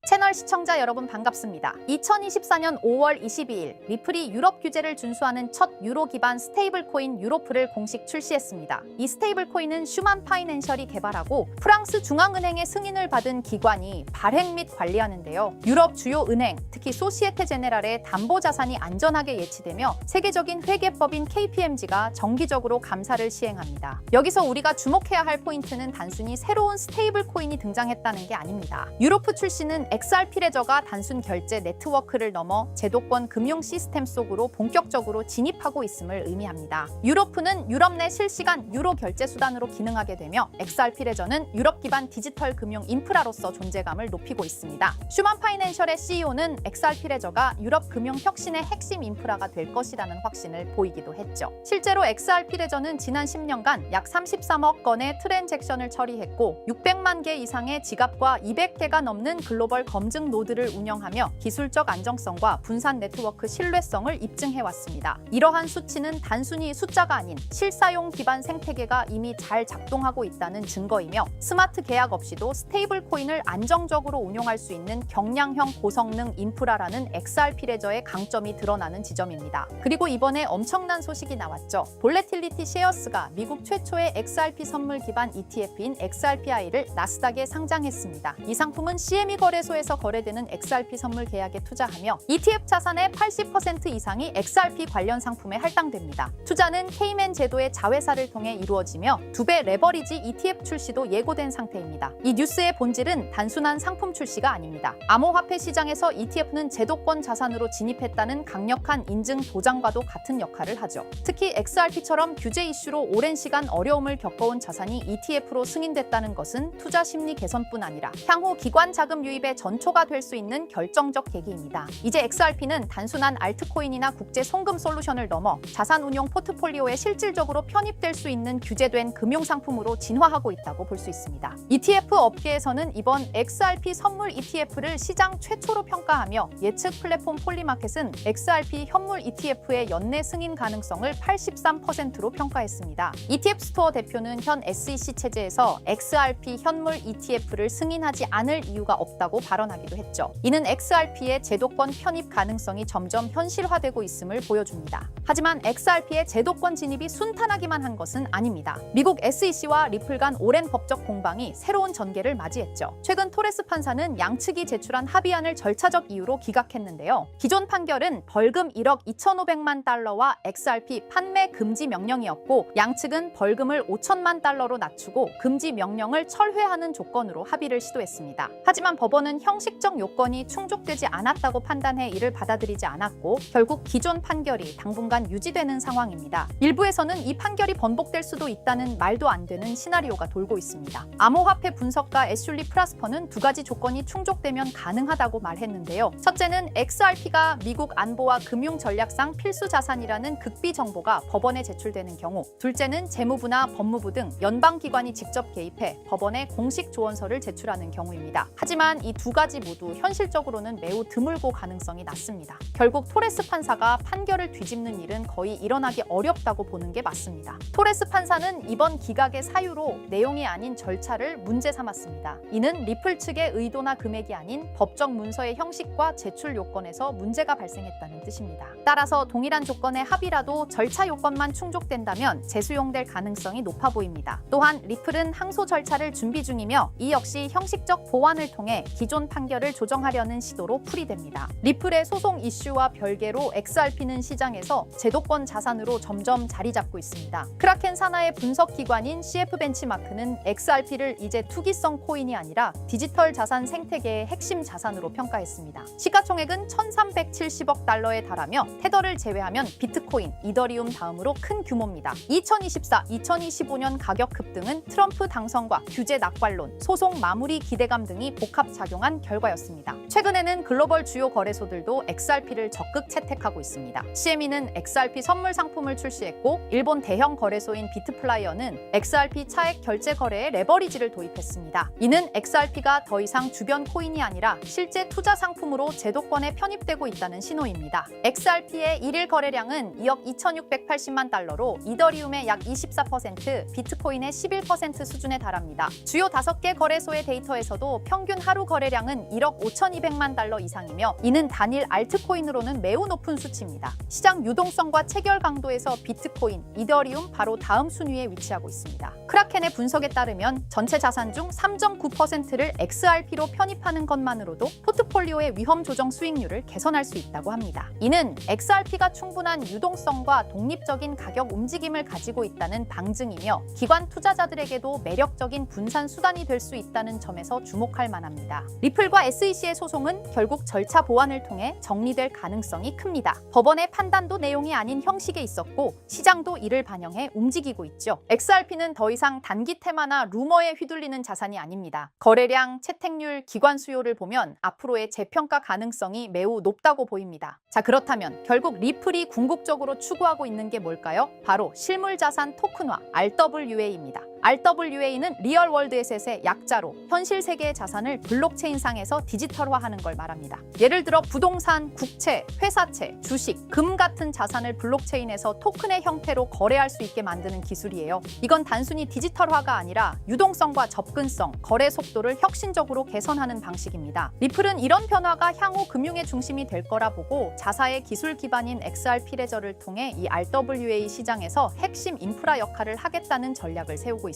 채널 시청자 여러분 반갑습니다. 2024년 5월 22일 리플이 유럽 규제를 준수하는 첫 유로 기반 스테이블 코인 유로프를 공식 출시했습니다. 이 스테이블 코인은 슈만 파이낸셜이 개발하고 프랑스 중앙은행의 승인을 받은 기관이 발행 및 관리하는데요. 유럽 주요 은행, 특히 소시에테 제네랄의 담보 자산이 안전하게 예치되며 세계적인 회계법인 KPMG가 정기적으로 감사를 시행합니다. 여기서 우리가 주목해야 할 포인트는 단순히 새로운 스테이블 코인이 등장했다는 게 아닙니다. 유로프 출시는 XRP 레저가 단순 결제 네트워크를 넘어 제도권 금융 시스템 속으로 본격적으로 진입하고 있음을 의미합니다. 유로프는 유럽 내 실시간 유로 결제 수단으로 기능하게 되며 XRP 레저는 유럽 기반 디지털 금융 인프라로서 존재감을 높이고 있습니다. 슈만 파이낸셜의 CEO는 XRP 레저가 유럽 금융 혁신의 핵심 인프라가 될 것이라는 확신을 보이기도 했죠. 실제로 XRP 레저는 지난 10년간 약 33억 건의 트랜잭션을 처리했고 600만 개 이상의 지갑과 200개가 넘는 글로벌 검증 노드를 운영하며 기술적 안정성과 분산 네트워크 신뢰성을 입증해왔습니다. 이러한 수치는 단순히 숫자가 아닌 실사용 기반 생태계가 이미 잘 작동하고 있다는 증거이며 스마트 계약 없이도 스테이블 코인을 안정적으로 운용할 수 있는 경량형 고성능 인프라라는 XRP 레저의 강점이 드러나는 지점입니다. 그리고 이번에 엄청난 소식이 나왔죠. 볼래틸리티 셰어스가 미국 최초의 XRP 선물 기반 ETF인 XRPI를 나스닥에 상장했습니다. 이 상품은 CME 거래소에서 거래되는 XRP 선물 계약에 투자하며 ETF 자산의 80% 이상이 XRP 관련 상품에 할당됩니다. 투자는 케이맨 제도의 자회사를 통해 이루어지며 2배 레버리지 ETF 출시도 예고된 상태입니다. 이 뉴스의 본질은 단순한 상품 출시가 아닙니다. 암호화폐 시장에서 ETF는 제도권 자산으로 진입했다는 강력한 인증 도장과도 같은 역할을 하죠. 특히 XRP처럼 규제 이슈로 오랜 시간 어려움을 겪어온 자산이 ETF로 승인됐다는 것은 투자 심리 개선뿐 아니라 향후 기관 자금 유입의 전초가 될 수 있는 결정적 계기입니다. 이제 XRP는 단순한 알트코인이나 국제 송금 솔루션을 넘어 자산 운용 포트폴리오에 실질적으로 편입될 수 있는 규제된 금융상품으로 진화하고 있다고 볼 수 있습니다. ETF 업계에서는 이번 XRP 선물 ETF를 시장 최초로 평가하며 예측 플랫폼 폴리마켓은 XRP 현물 ETF의 연내 승인 가능성을 83%로 평가했습니다. ETF 스토어 대표는 현 SEC 체제에서 XRP 현물 ETF를 승인하지 않을 이유가 없다고 발언하기도 했죠. 이는 XRP의 제도권 편입 가능성이 점점 현실화되고 있음을 보여줍니다. 하지만 XRP의 제도권 진입이 순탄하기만 한 것은 아닙니다. 미국 SEC와 리플 간 오랜 법적 공방이 새로운 전개를 맞이했죠. 최근 토레스 판사는 양측이 제출한 합의안을 절차적 이유로 기각했는데요. 기존 판결은 벌금 1억 2,500만 달러와 XRP 판매 금지 명령이었고 양측은 벌금을 5천만 달러로 낮추고 금지 명령을 철회하는 조건으로 합의를 시도했습니다. 하지만 법원은 형식적 요건이 충족되지 않았다고 판단해 이를 받아들이지 않았고 결국 기존 판결이 당분간 유지되는 상황입니다. 일부에서는 이 판결이 번복될 수도 있다는 말도 안 되는 시나리오가 돌고 있습니다. 암호화폐 분석가 애슐리 프라스퍼는 두 가지 조건이 충족되면 가능하다고 말했는데요. 첫째는 XRP가 미국 안보와 금융 전략상 필수 자산이라는 극비 정보가 법원에 제출되는 경우, 둘째는 재무부나 법무부 등 연방기관이 직접 개입해 법원에 공식 조언서를 제출하는 경우입니다. 하지만 이 두 가지 모두 현실적으로는 매우 드물고 가능성이 낮습니다. 결국 토레스 판사가 판결을 뒤집는 일은 거의 일어나기 어렵다고 보는 게 맞습니다. 토레스 판사는 이번 기각의 사유로 내용이 아닌 절차를 문제 삼았습니다. 이는 리플 측의 의도나 금액이 아닌 법적 문서의 형식과 제출 요건에서 문제가 발생했다는 뜻입니다. 따라서 동일한 조건의 합의라도 절차 요건만 충족된다면 재수용될 가능성이 높아 보입니다. 또한 리플은 항소 절차를 준비 중이며 이 역시 형식적 보완을 통해 기존 판결을 조정하려는 시도로 풀이됩니다. 리플의 소송 이슈와 별개로 XRP는 시장에서 제도권 자산으로 점점 자리 잡고 있습니다. 크라켄 산하의 분석 기관인 CF 벤치마크는 XRP를 이제 투기성 코인이 아니라 디지털 자산 생태계의 핵심 자산으로 평가했습니다. 시가총액은 1,370억 달러에 달하며 테더를 제외하면 비트코인, 이더리움 다음으로 큰 규모입니다. 2024, 2025년 가격 급등은 트럼프 당선과 규제 낙관론, 소송 마무리 기대감 등이 복합 작용한 결과였습니다. 최근에는 글로벌 주요 거래소들도 XRP를 적극 채택하고 있습니다. CME는 XRP 선물 상품을 출시했고 일본 대형 거래소인 비트플라이어는 XRP 차액 결제 거래에 레버리지를 도입했습니다. 이는 XRP가 더 이상 주변 코인이 아니라 실제 투자 상품으로 제도권에 편입되고 있다는 신호입니다. XRP의 일일 거래량은 2억 2,680만 달러로 이더리움의 약 24%, 비트코인의 11% 수준에 달합니다. 주요 5개 거래소의 데이터에서도 평균 하루 거래량 거래량은 1억 5,200만 달러 이상이며 이는 단일 알트코인으로는 매우 높은 수치입니다. 시장 유동성과 체결 강도에서 비트코인, 이더리움 바로 다음 순위에 위치하고 있습니다. 크라켄의 분석에 따르면 전체 자산 중 3.9%를 XRP로 편입하는 것만으로도 포트폴리오의 위험 조정 수익률을 개선할 수 있다고 합니다. 이는 XRP가 충분한 유동성과 독립적인 가격 움직임을 가지고 있다는 방증이며 기관 투자자들에게도 매력적인 분산 수단이 될 수 있다는 점에서 주목할 만합니다. 리플과 SEC의 소송은 결국 절차 보완을 통해 정리될 가능성이 큽니다. 법원의 판단도 내용이 아닌 형식에 있었고 시장도 이를 반영해 움직이고 있죠. XRP는 더 이상 단기 테마나 루머에 휘둘리는 자산이 아닙니다. 거래량, 채택률, 기관 수요를 보면 앞으로의 재평가 가능성이 매우 높다고 보입니다. 자, 그렇다면 결국 리플이 궁극적으로 추구하고 있는 게 뭘까요? 바로 실물자산 토큰화, RWA입니다. RWA는 리얼월드 에셋의 약자로 현실 세계의 자산을 블록체인상에서 디지털화하는 걸 말합니다. 예를 들어 부동산, 국채, 회사채, 주식, 금 같은 자산을 블록체인에서 토큰의 형태로 거래할 수 있게 만드는 기술이에요. 이건 단순히 디지털화가 아니라 유동성과 접근성, 거래 속도를 혁신적으로 개선하는 방식입니다. 리플은 이런 변화가 향후 금융의 중심이 될 거라 보고 자사의 기술 기반인 XRP 레저를 통해 이 RWA 시장에서 핵심 인프라 역할을 하겠다는 전략을 세우고 있습니다.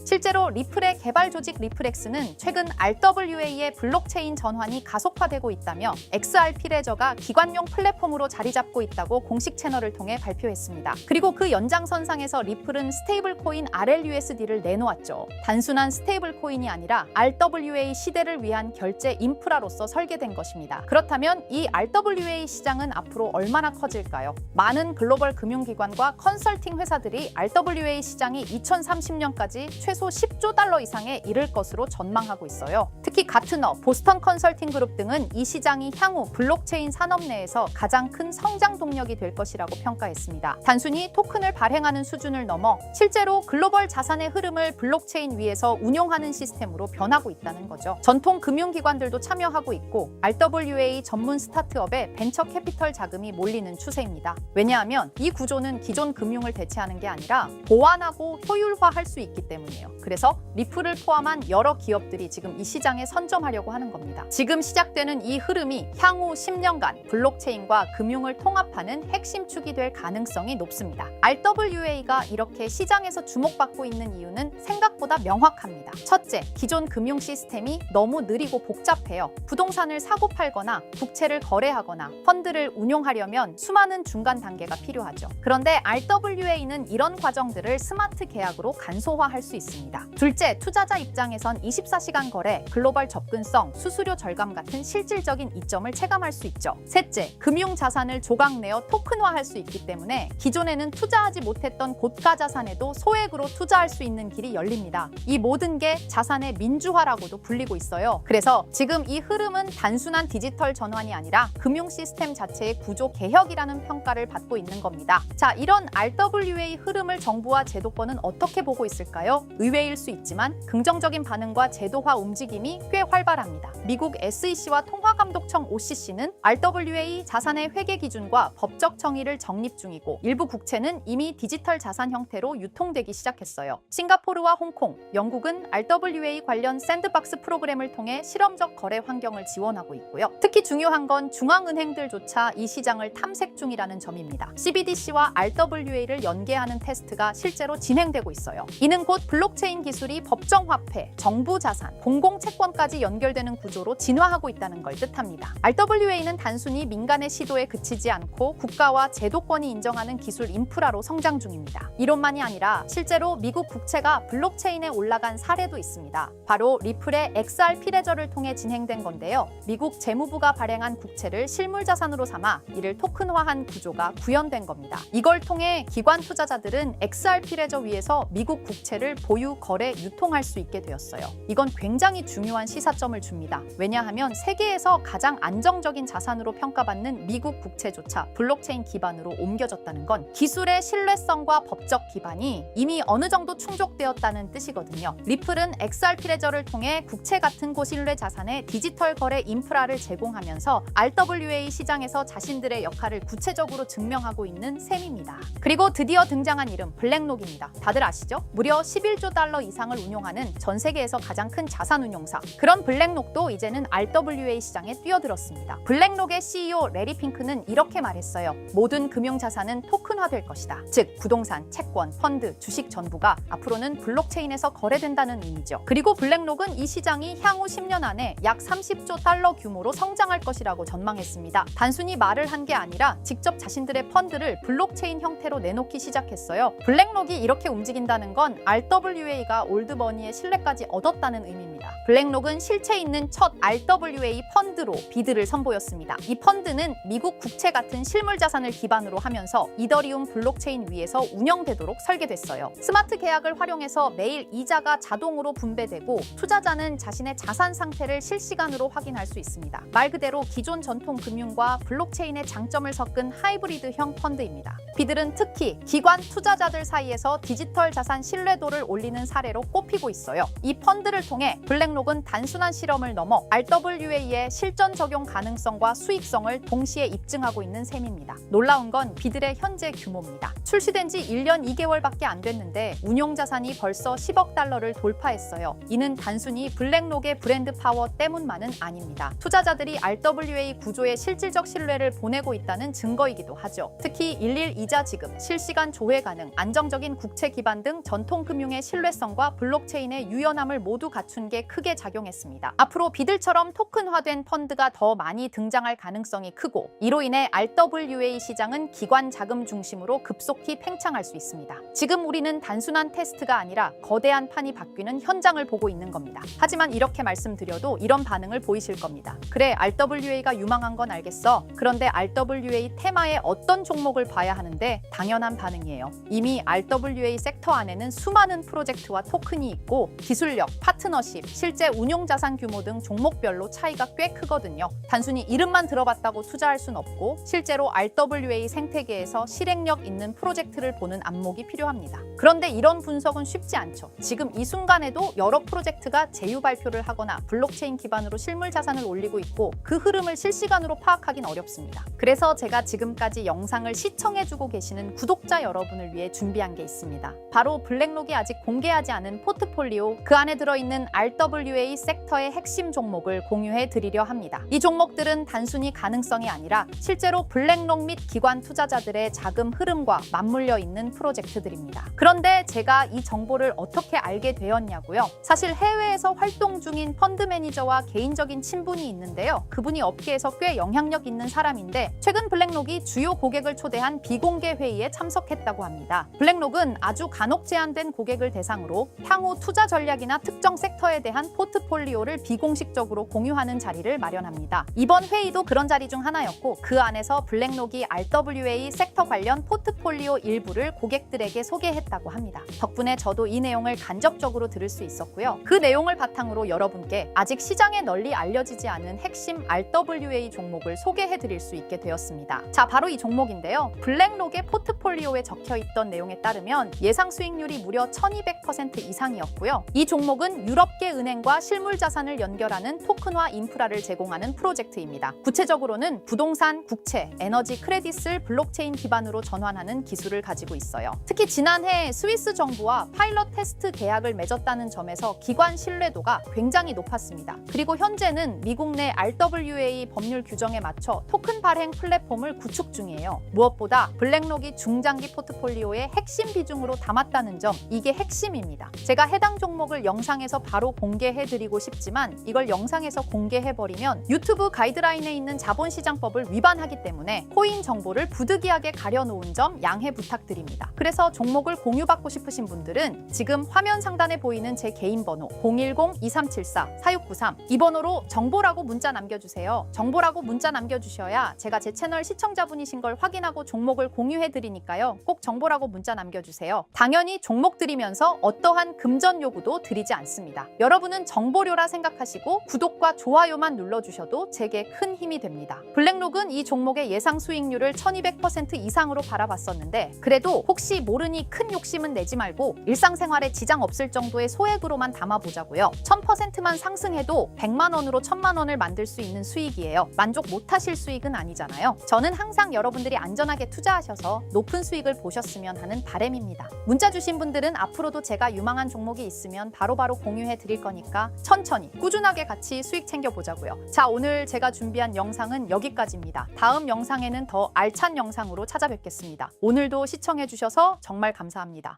실제로 리플의 개발 조직 리플엑스는 최근 RWA의 블록체인 전환이 가속화되고 있다며 XRP 레저가 기관용 플랫폼으로 자리 잡고 있다고 공식 채널을 통해 발표했습니다. 그리고 그 연장선상에서 리플은 스테이블 코인 RLUSD를 내놓았죠. 단순한 스테이블 코인이 아니라 RWA 시대를 위한 결제 인프라로서 설계된 것입니다. 그렇다면 이 RWA 시장은 앞으로 얼마나 커질까요? 많은 글로벌 금융기관과 컨설팅 회사들이 RWA 시장이 2030년까지 최소 10조 달러 이상에 이를 것으로 전망하고 있어요. 특히 가트너, 보스턴 컨설팅 그룹 등은 이 시장이 향후 블록체인 산업 내에서 가장 큰 성장 동력이 될 것이라고 평가했습니다. 단순히 토큰을 발행하는 수준을 넘어 실제로 글로벌 자산의 흐름을 블록체인 위에서 운용하는 시스템으로 변하고 있다는 거죠. 전통 금융기관들도 참여하고 있고 RWA 전문 스타트업에 벤처 캐피털 자금이 몰리는 추세입니다. 왜냐하면 이 구조는 기존 금융을 대체하는 게 아니라 보완하고 효율화할 수 있기 때문이에요. 그래서 리플을 포함한 여러 기업들이 지금 이 시장에 선점하려고 하는 겁니다. 지금 시작되는 이 흐름이 향후 10년간 블록체인과 금융을 통합하는 핵심 축이 될 가능성이 높습니다. RWA가 이렇게 시장에서 주목받고 있는 이유는 생각보다 명확합니다. 첫째, 기존 금융 시스템이 너무 느리고 복잡해요. 부동산을 사고 팔거나 국채를 거래하거나 펀드를 운용하려면 수많은 중간 단계가 필요하죠. 그런데 RWA는 이런 과정들을 스마트 계약으로 간소화할 수 있습니다. 둘째, 투자자 입장에선 24시간 거래, 글로벌 접근성, 수수료 절감 같은 실질적인 이점을 체감할 수 있죠. 셋째, 금융 자산을 조각 내어 토큰화할 수 있기 때문에 기존에는 투자하지 못했던 고가 자산에도 소액으로 투자할 수 있는 길이 열립니다. 이 모든 게 자산의 민주화라고도 불리고 있어요. 그래서 지금 이 흐름은 단순한 디지털 전환이 아니라 금융 시스템 자체의 구조 개혁이라는 평가를 받고 있는 겁니다. 자, 이런 RWA 흐름을 정부와 제도권은 어떻게 보고 있을까요? 의외일 수 있지만 긍정적인 반응과 제도화 움직임이 꽤 활발합니다. 미국 SEC와 통화감독청 OCC는 RWA 자산의 회계 기준과 법적 정의를 정립 중이고 일부 국채는 이미 디지털 자산 형태로 유통되기 시작했어요. 싱가포르와 홍콩, 영국은 RWA 관련 샌드박스 프로그램을 통해 실험적 거래 환경을 지원하고 있고요. 특히 중요한 건 중앙은행들조차 이 시장을 탐색 중이라는 점입니다. CBDC와 RWA를 연계하는 테스트가 실제로 진행되고 있어요. 이는 곧 블록체인 기술이 법정화폐, 정부자산, 공공채권까지 연결되는 구조로 진화하고 있다는 걸 뜻합니다. RWA는 단순히 민간의 시도에 그치지 않고 국가와 제도권이 인정하는 기술 인프라로 성장 중입니다. 이론만이 아니라 실제로 미국 국채가 블록체인에 올라간 사례도 있습니다. 바로 리플의 XRP 레저를 통해 진행된 건데요. 미국 재무부가 발행한 국채를 실물자산으로 삼아 이를 토큰화한 구조가 구현된 겁니다. 이걸 통해 기관 투자자들은 XRP 레저 위에서 미국 국채를 보유, 거래, 유통할 수 있게 되었어요. 이건 굉장히 중요한 시사점을 줍니다. 왜냐하면 세계에서 가장 안정적인 자산으로 평가받는 미국 국채조차 블록체인 기반으로 옮겨졌다는 건 기술의 신뢰성과 법적 기반이 이미 어느 정도 충족되었다는 뜻이거든요. 리플은 XRP 레저를 통해 국채 같은 고신뢰 자산의 디지털 거래 인프라를 제공하면서 RWA 시장에서 자신들의 역할을 구체적으로 증명하고 있는 셈입니다. 그리고 드디어 등장한 이름 블랙록입니다. 다들 아시죠? 무려 무려 11조 달러 이상을 운용하는 전 세계에서 가장 큰 자산 운용사. 그런 블랙록도 이제는 RWA 시장에 뛰어들었습니다. 블랙록의 CEO 레리 핑크는 이렇게 말했어요. 모든 금융자산은 토큰화될 것이다. 즉 부동산, 채권, 펀드, 주식 전부가 앞으로는 블록체인에서 거래된다는 의미죠. 그리고 블랙록은 이 시장이 향후 10년 안에 약 30조 달러 규모로 성장할 것이라고 전망했습니다. 단순히 말을 한 게 아니라 직접 자신들의 펀드를 블록체인 형태로 내놓기 시작했어요. 블랙록이 이렇게 움직인다는 건 RWA가 올드머니의 신뢰까지 얻었다는 의미입니다. 블랙록은 실체 있는 첫 RWA 펀드로 비드를 선보였습니다. 이 펀드는 미국 국채 같은 실물 자산을 기반으로 하면서 이더리움 블록체인 위에서 운영되도록 설계됐어요. 스마트 계약을 활용해서 매일 이자가 자동으로 분배되고 투자자는 자신의 자산 상태를 실시간으로 확인할 수 있습니다. 말 그대로 기존 전통 금융과 블록체인의 장점을 섞은 하이브리드형 펀드입니다. 비들은 특히 기관 투자자들 사이에서 디지털 자산 신뢰도를 올리는 사례로 꼽히고 있어요. 이 펀드를 통해 블랙록은 단순한 실험을 넘어 RWA의 실전 적용 가능성과 수익성을 동시에 입증하고 있는 셈입니다. 놀라운 건 비들의 현재 규모입니다. 출시된 지 1년 2개월밖에 안 됐는데 운용 자산이 벌써 10억 달러를 돌파했어요. 이는 단순히 블랙록의 브랜드 파워 때문만은 아닙니다. 투자자들이 RWA 구조에 실질적 신뢰를 보내고 있다는 증거이기도 하죠. 특히 일일 이자 지급, 실시간 조회 가능, 안정적인 국채 기반 등 전통 금융의 신뢰성과 블록체인의 유연함을 모두 갖춘 게 크게 작용했습니다. 앞으로 비들처럼 토큰화된 펀드가 더 많이 등장할 가능성이 크고 이로 인해 RWA 시장은 기관 자금 중심으로 급속히 팽창할 수 있습니다. 지금 우리는 단순한 테스트가 아니라 거대한 판이 바뀌는 현장을 보고 있는 겁니다. 하지만 이렇게 말씀드려도 이런 반응을 보이실 겁니다. 그래, RWA가 유망한 건 알겠어. 그런데 RWA 테마의 어떤 종목을 봐야 하는데 당연한 반응이에요. 이미 RWA 섹터 안에는 수많은 프로젝트와 토큰이 있고 기술력, 파트너십, 실제 운용 자산 규모 등 종목별로 차이가 꽤 크거든요. 단순히 이름만 들어봤다고 투자할 순 없고 실제로 RWA 생태계에서 실행력 있는 프로젝트를 보는 안목이 필요합니다. 그런데 이런 분석은 쉽지 않죠. 지금 이 순간에도 여러 프로젝트가 제휴 발표를 하거나 블록체인 기반으로 실물 자산을 올리고 있고 그 흐름을 실시간으로 파악하긴 어렵습니다. 그래서 제가 지금까지 영상을 시청해주고 계시는 구독자 여러분을 위해 준비한 게 있습니다. 바로 블랙록이 아직 공개하지 않은 포트폴리오, 그 안에 들어있는 RWA 섹터의 핵심 종목을 공유해 드리려 합니다. 이 종목들은 단순히 가능성이 아니라 실제로 블랙록 및 기관 투자자들의 자금 흐름과 맞물려 있는 프로젝트들입니다. 그런데 제가 이 정보를 어떻게 알게 되었냐고요? 사실 해외에서 활동 중인 펀드 매니저와 개인적인 친분이 있는데요. 그분이 업계에서 꽤 영향력 있는 사람인데 최근 블랙록이 주요 고객을 초대한 비공개 회의에 참석했다고 합니다. 블랙록은 아주 간혹 제한된 고객을 대상으로 향후 투자 전략이나 특정 섹터에 대한 포트폴리오를 비공식적으로 공유하는 자리를 마련합니다. 이번 회의도 그런 자리 중 하나였고 그 안에서 블랙록이 RWA 섹터 관련 포트폴리오 일부를 고객들에게 소개했다고 합니다. 덕분에 저도 이 내용을 간접적으로 들을 수 있었고요. 그 내용을 바탕으로 여러분께 아직 시장에 널리 알려지지 않은 핵심 RWA 종목을 소개해드릴 수 있게 되었습니다. 자, 바로 이 종목인데요. 블랙록의 포트폴리오에 적혀있던 내용에 따르면 예상 수익률이 무려 1200% 이상이었고요. 이 종목은 유럽계 은행과 실물 자산을 연결하는 토큰화 인프라를 제공하는 프로젝트입니다. 구체적으로는 부동산, 국채, 에너지 크레딧을 블록체인 기반으로 전환하는 기술을 가지고 있어요. 특히 지난해 스위스 정부와 파일럿 테스트 계약을 맺었다는 점에서 기관 신뢰도가 굉장히 높았습니다. 그리고 현재는 미국 내 RWA 법률 규정에 맞춰 토큰 발행 플랫폼을 구축 중이에요. 무엇보다 블랙록이 중장기 포트폴리오의 핵심 비중으로 담았다는 점, 이게 핵심입니다. 제가 해당 종목을 영상에서 바로 공개해드리고 싶지만 이걸 영상에서 공개해버리면 유튜브 가이드라인에 있는 자본시장법을 위반하기 때문에 코인 정보를 부득이하게 가려놓은 점 양해 부탁드립니다. 그래서 종목을 공유받고 싶으신 분들은 지금 화면 상단에 보이는 제 개인 번호 010-2374-4693 이 번호로 정보라고 문자 남겨주세요. 정보라고 문자 남겨주셔야 제가 제 채널 시청자분이신 걸 확인하고 종목을 공유해드리니까요. 꼭 정보라고 문자 남겨주세요. 당연히 종목 드리면서 어떠한 금전 요구도 드리지 않습니다. 여러분은 정보료라 생각하시고 구독과 좋아요만 눌러주셔도 제게 큰 힘이 됩니다. 블랙록은 이 종목의 예상 수익률을 1200% 이상으로 바라봤었는데 그래도 혹시 모르니 큰 욕심은 내지 말고 일상생활에 지장 없을 정도의 소액으로만 담아보자고요. 1000%만 상승해도 100만 원으로 1000만 원을 만들 수 있는 수익이에요. 만족 못하실 수익은 아니잖아요. 저는 항상 여러분들이 안전하게 투자하셔서 높은 수익을 보셨으면 하는 바람입니다. 문자 주신 분들은 여러분들은 앞으로도 제가 유망한 종목이 있으면 바로바로 공유해 드릴 거니까 천천히 꾸준하게 같이 수익 챙겨보자고요. 자, 오늘 제가 준비한 영상은 여기까지입니다. 다음 영상에는 더 알찬 영상으로 찾아뵙겠습니다. 오늘도 시청해 주셔서 정말 감사합니다.